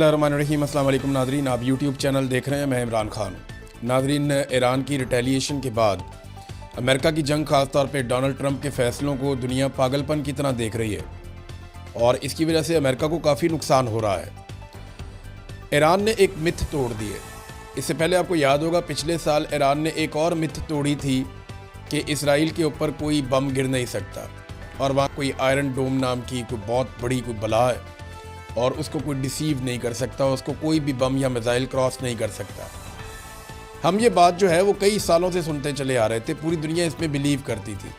बिस्मिल्लाहिर्रहमानिर्रहीम। अस्सलाम वालेकुम नाज़रीन, आप यूट्यूब चैनल देख रहे हैं। मैं इमरान खान। नाज़रीन, ईरान की रिटेलिएशन के बाद अमेरिका की जंग, ख़ास तौर पे डोनाल्ड ट्रंप के फ़ैसलों को दुनिया पागलपन की तरह देख रही है और इसकी वजह से अमेरिका को काफ़ी नुकसान हो रहा है। ईरान ने एक मिथ तोड़ दी है। इससे पहले आपको याद होगा पिछले साल ईरान ने एक और मिथ तोड़ी थी कि इसराइल के ऊपर कोई बम गिर नहीं सकता और वहाँ कोई आयरन डोम नाम की कोई बहुत बड़ी कोई बला है और उसको कोई डिसीव नहीं कर सकता, उसको कोई भी बम या मिसाइल क्रॉस नहीं कर सकता। हम ये बात जो है वो कई सालों से सुनते चले आ रहे थे, पूरी दुनिया इसमें बिलीव करती थी।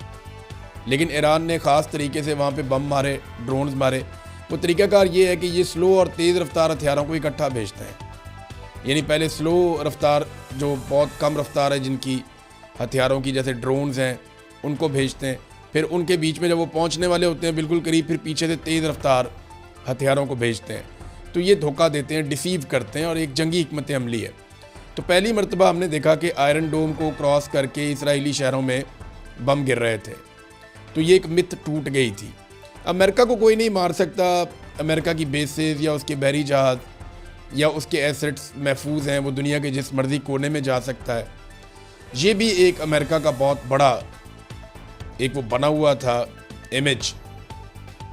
लेकिन ईरान ने ख़ास तरीके से वहाँ पे बम मारे, ड्रोन्स मारे। वो तरीक़ाकार ये है कि ये स्लो और तेज़ रफ्तार हथियारों को इकट्ठा भेजते हैं। यानी पहले स्लो रफ्तार, जो बहुत कम रफ्तार है जिनकी हथियारों की, जैसे ड्रोन्स हैं, उनको भेजते हैं। फिर उनके बीच में जब वो पहुँचने वाले होते हैं बिल्कुल करीब, फिर पीछे से तेज़ रफ्तार हथियारों को भेजते हैं। तो ये धोखा देते हैं, डिसीव करते हैं और एक जंगी हिकमत अमली है। तो पहली मरतबा हमने देखा कि आयरन डोम को क्रॉस करके इसराइली शहरों में बम गिर रहे थे। तो ये एक मिथ टूट गई थी। अमेरिका को कोई नहीं मार सकता, अमेरिका की बेसेस या उसके बहरी जहाज़ या उसके एसेट्स महफूज हैं, वो दुनिया के जिस मर्जी कोने में जा सकता है। ये भी एक अमेरिका का बहुत बड़ा एक वो बना हुआ था इमेज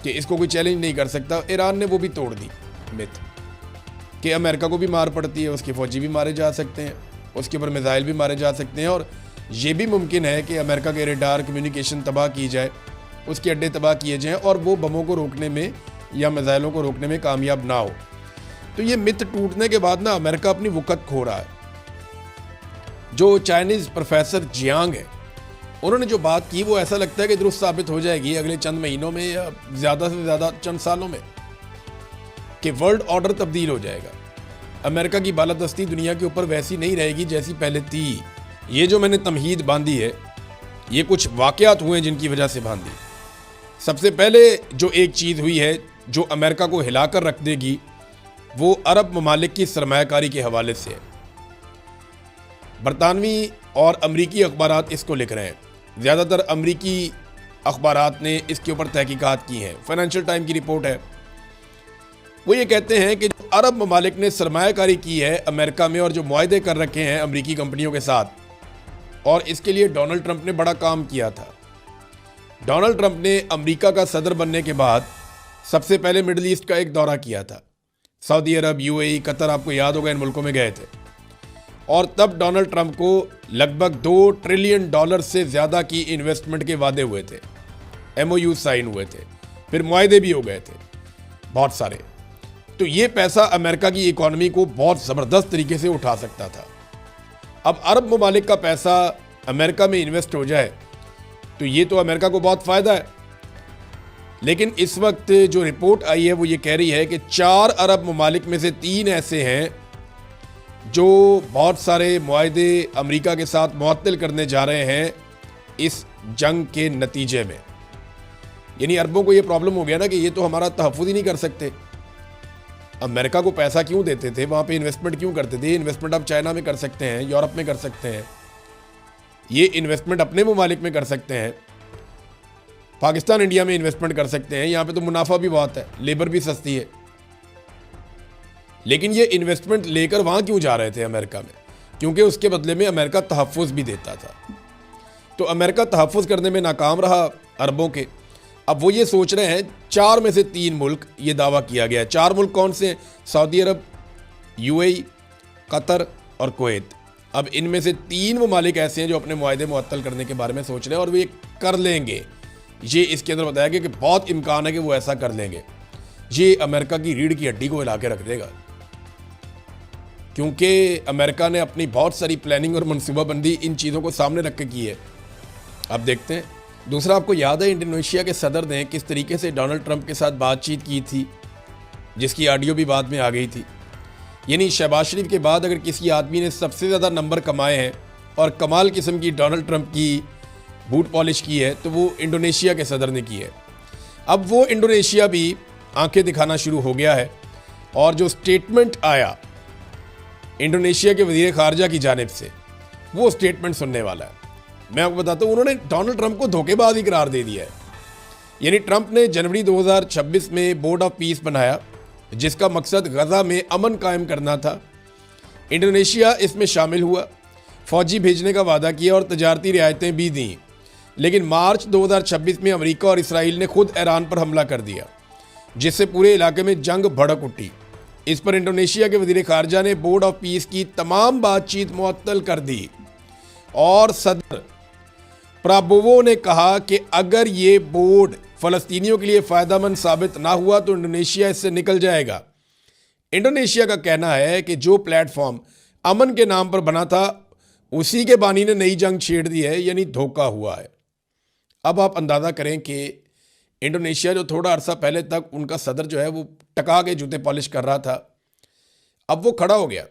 कि इसको कोई चैलेंज नहीं कर सकता। ईरान ने वो भी तोड़ दी मिथ कि अमेरिका को भी मार पड़ती है, उसके फ़ौजी भी मारे जा सकते हैं, उसके ऊपर मिसाइल भी मारे जा सकते हैं और ये भी मुमकिन है कि अमेरिका के रेडार कम्युनिकेशन तबाह की जाए, उसके अड्डे तबाह किए जाएँ और वो बमों को रोकने में या मिसाइलों को रोकने में कामयाब ना हो। तो ये मिथ टूटने के बाद ना अमेरिका अपनी वक़्त खो रहा है। जो चाइनीज़ प्रोफेसर जियांग है, उन्होंने जो बात की वो ऐसा लगता है कि दुरुस्त साबित हो जाएगी अगले चंद महीनों में या ज़्यादा से ज़्यादा चंद सालों में, कि वर्ल्ड ऑर्डर तब्दील हो जाएगा। अमेरिका की बालादस्ती दुनिया के ऊपर वैसी नहीं रहेगी जैसी पहले थी। ये जो मैंने तमहीद बांधी है, ये कुछ वाक़यात हुए जिनकी वजह से बांधी। सबसे पहले जो एक चीज़ हुई है जो अमेरिका को हिलाकर रख देगी, वो अरब ममालिक की सरमायाकारी के हवाले से है। बरतानवी और अमरीकी अखबारात इसको लिख रहे हैं। ज़्यादातर अमरीकी अखबारात ने इसके ऊपर तहकीकात की हैं। फाइनेंशियल टाइम की रिपोर्ट है, वो ये कहते हैं कि जो अरब ममालिक ने सरमायाकारी की है अमेरिका में और जो मुआहदे कर रखे हैं अमरीकी कंपनियों के साथ, और इसके लिए डोनाल्ड ट्रंप ने बड़ा काम किया था। डोनाल्ड ट्रंप ने अमरीका का सदर बनने के बाद सबसे पहले मिडल ईस्ट का एक दौरा किया था। सऊदी अरब, यूएई, कतर, आपको याद होगा इन मुल्कों में गए थे। और तब डोनाल्ड ट्रंप को लगभग $2 ट्रिलियन से ज़्यादा की इन्वेस्टमेंट के वादे हुए थे, MOU साइन हुए थे, फिर मुआहदे भी हो गए थे बहुत सारे। तो ये पैसा अमेरिका की इकॉनमी को बहुत ज़बरदस्त तरीके से उठा सकता था। अब अरब ममालिक का पैसा अमेरिका में इन्वेस्ट हो जाए तो ये तो अमेरिका को बहुत फ़ायदा है। लेकिन इस वक्त जो रिपोर्ट आई है वो ये कह रही है कि 4 अरब ममालिक में से 3 ऐसे हैं जो बहुत सारे मुआहदे अमेरिका के साथ मुअत्तल करने जा रहे हैं इस जंग के नतीजे में। यानी अरबों को ये प्रॉब्लम हो गया ना कि ये तो हमारा तहफ़्फ़ुज़ ही नहीं कर सकते। अमेरिका को पैसा क्यों देते थे, वहाँ पे इन्वेस्टमेंट क्यों करते थे? इन्वेस्टमेंट आप चाइना में कर सकते हैं, यूरोप में कर सकते हैं, ये इन्वेस्टमेंट अपने ममालिक में कर सकते हैं, पाकिस्तान इंडिया में इन्वेस्टमेंट कर सकते हैं। यहाँ पे तो मुनाफा भी बहुत है, लेबर भी सस्ती है। लेकिन ये इन्वेस्टमेंट लेकर वहाँ क्यों जा रहे थे अमेरिका में? क्योंकि उसके बदले में अमेरिका तहफ़्फ़ुज़ भी देता था। तो अमेरिका तहफ़्फ़ुज़ करने में नाकाम रहा अरबों के। अब वो ये सोच रहे हैं 4 में से 3 मुल्क, ये दावा किया गया है। 4 मुल्क कौन से हैं? सऊदी अरब, यूएई, कतर और कुवैत। अब इनमें से 3 ममालिक ऐसे हैं जो अपने मुआहदे मुअत्तल करने के बारे में सोच रहे हैं और वो ये कर लेंगे। ये इसके अंदर बताया गया कि बहुत इम्कान है कि वो ऐसा कर लेंगे। ये अमेरिका की रीढ़ की हड्डी को हिला के रख देगा, क्योंकि अमेरिका ने अपनी बहुत सारी प्लानिंग और मनसूबाबंदी इन चीज़ों को सामने रख के की है। अब देखते हैं। दूसरा, आपको याद है इंडोनेशिया के सदर ने किस तरीके से डोनाल्ड ट्रंप के साथ बातचीत की थी, जिसकी ऑडियो भी बाद में आ गई थी। यानी शहबाज शरीफ के बाद अगर किसी आदमी ने सबसे ज़्यादा नंबर कमाए हैं और कमाल किस्म की डोनाल्ड ट्रंप की बूट पॉलिश की है तो वो इंडोनेशिया के सदर ने की है। अब वो इंडोनेशिया भी आंखें दिखाना शुरू हो गया है और जो स्टेटमेंट आया इंडोनेशिया के वज़ीर ख़ारजा की जानिब से, वो स्टेटमेंट सुनने वाला है। मैं आपको बताता हूँ, उन्होंने डोनाल्ड ट्रंप को धोखेबाज ही करार दे दिया है। यानी ट्रंप ने जनवरी 2026 में बोर्ड ऑफ पीस बनाया जिसका मकसद गजा में अमन कायम करना था। इंडोनेशिया इसमें शामिल हुआ, फौजी भेजने का वादा किया और तजारती रियायतें भी दी। लेकिन मार्च 2026 में अमेरिका और इसराइल ने खुद ईरान पर हमला कर दिया, जिससे पूरे इलाके में जंग भड़क उठी। इस पर इंडोनेशिया के वजीर खारजा ने बोर्ड ऑफ पीस की तमाम बातचीत मुअत्तल कर दी और सदर प्राबोवो ने कहा कि अगर ये बोर्ड फलस्तीनियों के लिए फ़ायदेमंद साबित ना हुआ तो इंडोनेशिया इससे निकल जाएगा। इंडोनेशिया का कहना है कि जो प्लेटफॉर्म अमन के नाम पर बना था उसी के बानी ने नई जंग छेड़ दी है, यानी धोखा हुआ है। अब आप अंदाज़ा करें कि इंडोनेशिया जो थोड़ा अरसा पहले तक उनका सदर जो है वो टका के जूते पॉलिश कर रहा था, अब वो खड़ा हो गया।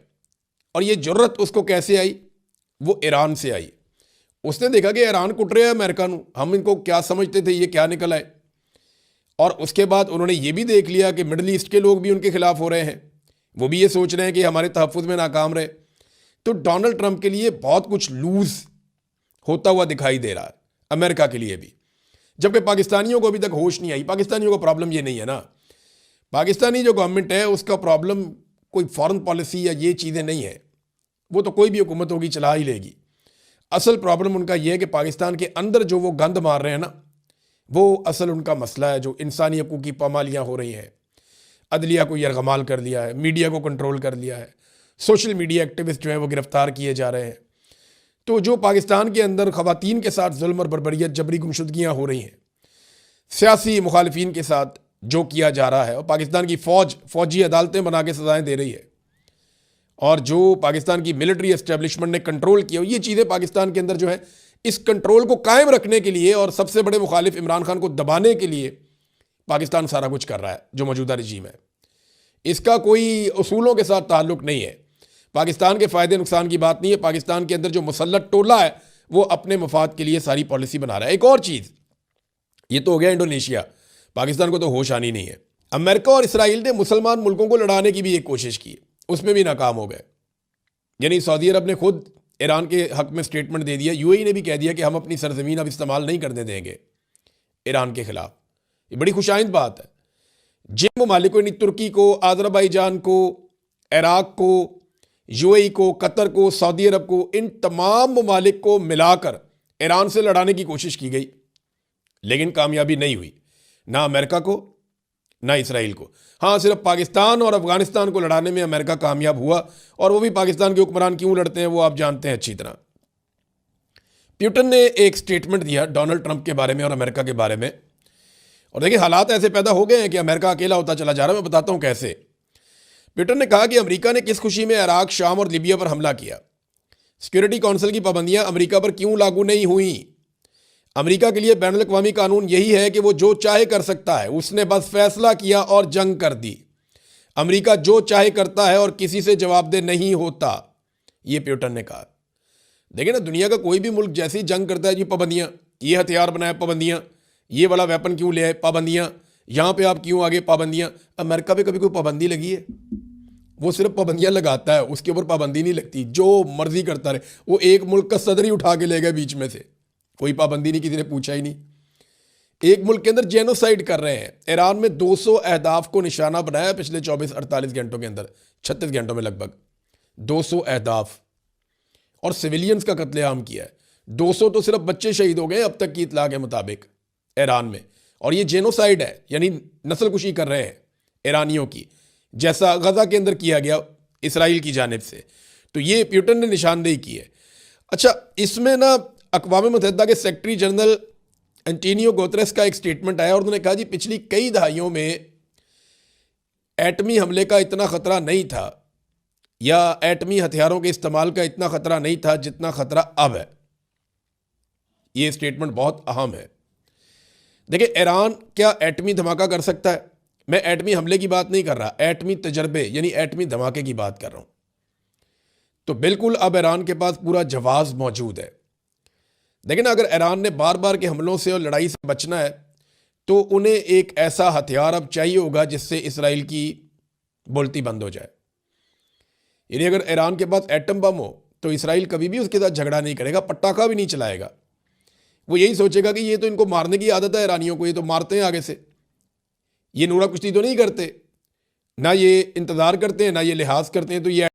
और ये जुर्रत उसको कैसे आई? वो ईरान से आई। उसने देखा कि ईरान कुट रहा है अमेरिका नू, हम इनको क्या समझते थे, ये क्या निकल आए। और उसके बाद उन्होंने ये भी देख लिया कि मिडल ईस्ट के लोग भी उनके खिलाफ हो रहे हैं, वो भी ये सोच रहे हैं कि हमारे तहफ़्फ़ुज़ में नाकाम रहे। तो डोनाल्ड ट्रंप के लिए बहुत कुछ लूज होता हुआ दिखाई दे रहा है, अमेरिका के लिए भी। जबकि पाकिस्तानियों को अभी तक होश नहीं आई। पाकिस्तानियों का प्रॉब्लम ये नहीं है ना, पाकिस्तानी जो गवर्नमेंट है उसका प्रॉब्लम कोई फॉरेन पॉलिसी या ये चीज़ें नहीं है, वो तो कोई भी हुकूमत होगी चला ही लेगी। असल प्रॉब्लम उनका ये है कि पाकिस्तान के अंदर जो वो गंद मार रहे हैं ना, वो असल उनका मसला है। जो इंसानी हकूक़ की पामालियाँ हो रही हैं, अदलिया को यरगमाल कर दिया है, मीडिया को कंट्रोल कर लिया है, सोशल मीडिया एक्टिविस्ट जो हैं वो गिरफ्तार किए जा रहे हैं। तो जो पाकिस्तान के अंदर ख़वातीन के साथ जुल्म और बर्बरियत, जबरी गुमशुदगियाँ हो रही हैं, सियासी मुखालिफिन के साथ जो किया जा रहा है, और पाकिस्तान की फौजी अदालतें बना के सज़ाएँ दे रही है, और जो पाकिस्तान की मिलिट्री एस्टेब्लिशमेंट ने कंट्रोल किया, ये चीज़ें पाकिस्तान के अंदर जो है इस कंट्रोल को कायम रखने के लिए और सबसे बड़े मुखालिफ इमरान खान को दबाने के लिए पाकिस्तान सारा कुछ कर रहा है। जो मौजूदा रजीम है इसका कोई उसूलों के साथ ताल्लुक़ नहीं है, पाकिस्तान के फ़ायदे नुकसान की बात नहीं है। पाकिस्तान के अंदर जो मुसल्लत टोला है वो अपने मफाद के लिए सारी पॉलिसी बना रहा है। एक और चीज़, ये तो हो गया इंडोनेशिया, पाकिस्तान को तो होश आनी नहीं है। अमेरिका और इसराइल ने मुसलमान मुल्कों को लड़ाने की भी एक कोशिश की, उसमें भी नाकाम हो गए। यानी सऊदी अरब ने खुद ईरान के हक में स्टेटमेंट दे दिया, यूएई ने भी कह दिया कि हम अपनी सरजमीन अब इस्तेमाल नहीं करने देंगे ईरान के खिलाफ। ये बड़ी खुशाइंद बात है। जिन ममालिकों ने तुर्की को, अज़रबैजान को, इराक को, यूएई को, कतर को, सऊदी अरब को, इन तमाम ममालिक को मिलाकर ईरान से लड़ाने की कोशिश की गई, लेकिन कामयाबी नहीं हुई, ना अमेरिका को ना इसराइल को। हाँ, सिर्फ पाकिस्तान और अफगानिस्तान को लड़ाने में अमेरिका कामयाब हुआ, और वो भी पाकिस्तान के हुक्मरान क्यों लड़ते हैं वो आप जानते हैं अच्छी तरह। पुतिन ने एक स्टेटमेंट दिया डोनाल्ड ट्रंप के बारे में और अमेरिका के बारे में, और देखिए हालात ऐसे पैदा हो गए हैं कि अमेरिका अकेला होता चला जा रहा है। मैं बताता हूँ कैसे। पुतिन ने कहा कि अमेरिका ने किस खुशी में इराक, शाम और लीबिया पर हमला किया। सिक्योरिटी काउंसिल की पाबंदियां अमेरिका पर क्यों लागू नहीं हुई? अमेरिका के लिए बैनुल अक़वामी कानून यही है कि वो जो चाहे कर सकता है, उसने बस फैसला किया और जंग कर दी। अमेरिका जो चाहे करता है और किसी से जवाबदेह नहीं होता, ये पुतिन ने कहा। देखिए ना, दुनिया का कोई भी मुल्क जैसी जंग करता है जी पाबंदियाँ, ये हथियार बनाए पाबंदियाँ, ये वाला वेपन क्यों ले आए पाबंदियाँ, यहाँ पे आप क्यों आगे पाबंदियाँ। अमेरिका पे कभी कोई पाबंदी लगी है? वो सिर्फ पाबंदियाँ लगाता है, उसके ऊपर पाबंदी नहीं लगती, जो मर्जी करता रहे। वो एक मुल्क का सदर ही उठा के ले गए बीच में से, कोई पाबंदी नहीं, किसी ने पूछा ही नहीं। एक मुल्क के अंदर जेनोसाइड कर रहे हैं। ईरान में 200 अहदाफ को निशाना बनाया पिछले 24-48 घंटों के अंदर, 36 घंटों में लगभग 200 अहदाफ, और सिविलियंस का कत्लेआम किया है। 200 तो सिर्फ बच्चे शहीद हो गए अब तक की इतला के मुताबिक ईरान में, और ये जेनोसाइड है, यानी नस्लकुशी कर रहे हैं ईरानियों की, जैसा गजा के अंदर किया गया इसराइल की जानिब से। तो ये पुतिन ने निशानदेही की है। अच्छा, इसमें ना अक़वाम मुत्तहिदा के सेक्रेटरी जनरल एंटोनियो गुतेरेस का एक स्टेटमेंट आया, और उन्होंने कहा जी पिछली कई दहाइयों में एटमी हमले का इतना ख़तरा नहीं था, या एटमी हथियारों के इस्तेमाल का इतना ख़तरा नहीं था जितना ख़तरा अब है। ये स्टेटमेंट बहुत अहम है। देखिए, ईरान क्या एटमी धमाका कर सकता है? मैं एटमी हमले की बात नहीं कर रहा, एटमी तजर्बे यानी एटमी धमाके की बात कर रहा हूँ। तो बिल्कुल अब ईरान के पास पूरा जवाब मौजूद है। लेकिन अगर ईरान ने बार बार के हमलों से और लड़ाई से बचना है तो उन्हें एक ऐसा हथियार अब चाहिए होगा जिससे इसराइल की बोलती बंद हो जाए। यानी अगर ईरान के पास एटम बम हो तो इसराइल कभी भी उसके साथ झगड़ा नहीं करेगा, पटाखा भी नहीं चलाएगा। वो यही सोचेगा कि ये तो इनको मारने की आदत है ईरानियों को, ये तो मारते हैं आगे से, ये नूरा कुश्ती तो नहीं करते। ना ये इंतज़ार करते हैं, ना ये लिहाज करते हैं, तो ये